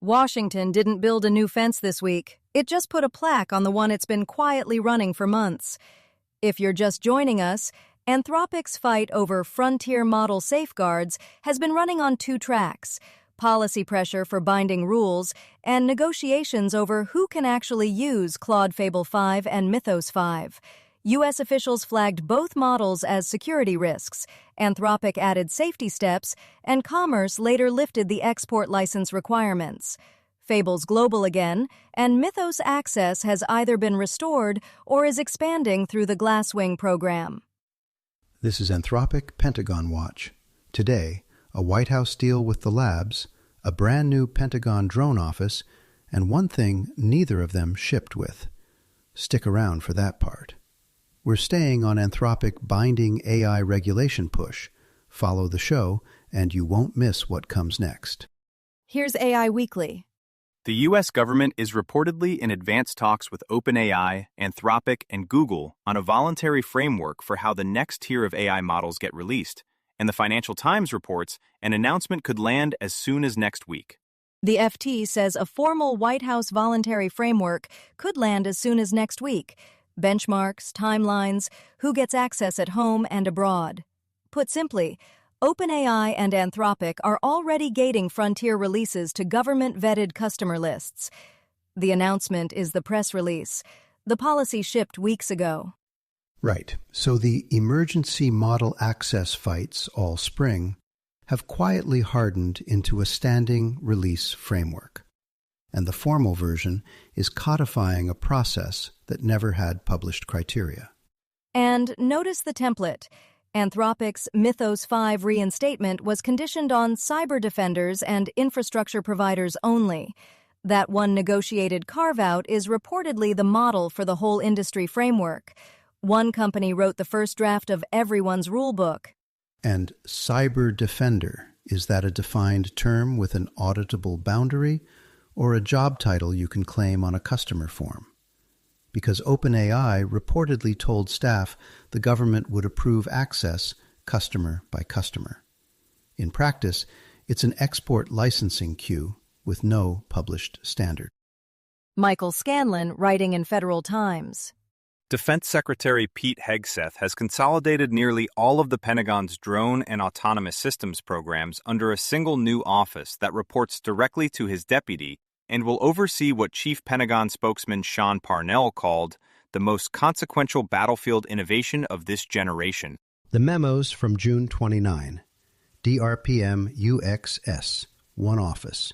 Washington didn't build a new fence this week. It just put a plaque on the one it's been quietly running for months. If you're just joining us, Anthropic's fight over frontier model safeguards has been running on two tracks: policy pressure for binding rules and negotiations over who can actually use Claude Fable 5 and Mythos 5. U.S. officials flagged both models as security risks. Anthropic added safety steps, and Commerce later lifted the export license requirements. Fable's global again, and Mythos access has either been restored or is expanding through the Glasswing program. This is Anthropic Pentagon Watch. Today, a White House deal with the labs, a brand new Pentagon drone office, and one thing neither of them shipped with. Stick around for that part. We're staying on Anthropic binding AI regulation push. Follow the show, and you won't miss what comes next. Here's AI Weekly. The U.S. government is reportedly in advanced talks with OpenAI, Anthropic, and Google on a voluntary framework for how the next tier of AI models get released, and the Financial Times reports an announcement could land as soon as next week. The FT says a formal White House voluntary framework could land as soon as next week. Benchmarks, timelines, who gets access at home and abroad. Put simply, OpenAI and Anthropic are already gating frontier releases to government-vetted customer lists. The announcement is the press release. The policy shipped weeks ago. Right. So the emergency model access fights all spring have quietly hardened into a standing release framework. And the formal version is codifying a process that never had published criteria. And notice the template. Anthropic's Mythos 5 reinstatement was conditioned on cyber defenders and infrastructure providers only. That one negotiated carve-out is reportedly the model for the whole industry framework. One company wrote the first draft of everyone's rulebook. And cyber defender, is that a defined term with an auditable boundary, or a job title you can claim on a customer form? Because OpenAI reportedly told staff the government would approve access customer by customer. In practice, it's an export licensing queue with no published standard. Michael Scanlon, writing in Federal Times. Defense Secretary Pete Hegseth has consolidated nearly all of the Pentagon's drone and autonomous systems programs under a single new office that reports directly to his deputy and will oversee what Chief Pentagon spokesman Sean Parnell called the most consequential battlefield innovation of this generation. The memos from June 29. DRPM UXS, one office,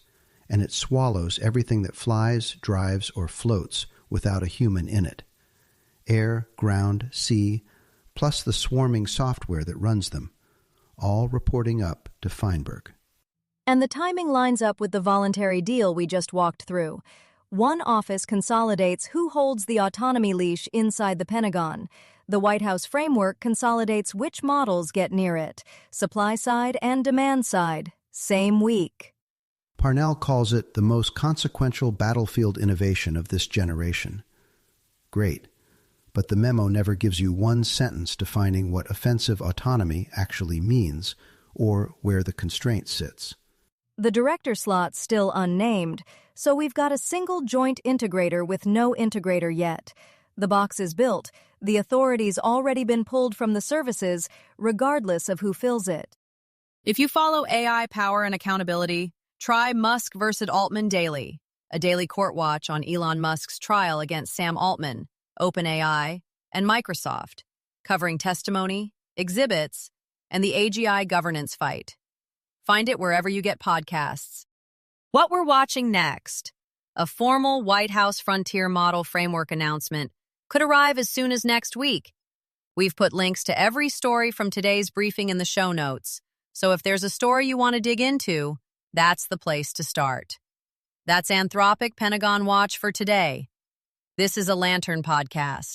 and it swallows everything that flies, drives, or floats without a human in it. Air, ground, sea, plus the swarming software that runs them, all reporting up to Feinberg. And the timing lines up with the voluntary deal we just walked through. One office consolidates who holds the autonomy leash inside the Pentagon. The White House framework consolidates which models get near it, supply side and demand side, same week. Parnell calls it the most consequential battlefield innovation of this generation. Great. But the memo never gives you one sentence defining what offensive autonomy actually means or where the constraint sits. The director slot's still unnamed, so we've got a single joint integrator with no integrator yet. The box is built. The authority's already been pulled from the services, regardless of who fills it. If you follow AI power and accountability, try Musk vs. Altman daily, a daily court watch on Elon Musk's trial against Sam Altman, OpenAI, and Microsoft, covering testimony, exhibits, and the AGI governance fight. Find it wherever you get podcasts. What we're watching next, a formal White House frontier model framework announcement, could arrive as soon as next week. We've put links to every story from today's briefing in the show notes, so if there's a story you want to dig into, that's the place to start. That's Anthropic Pentagon Watch for today. This is a Lantern podcast.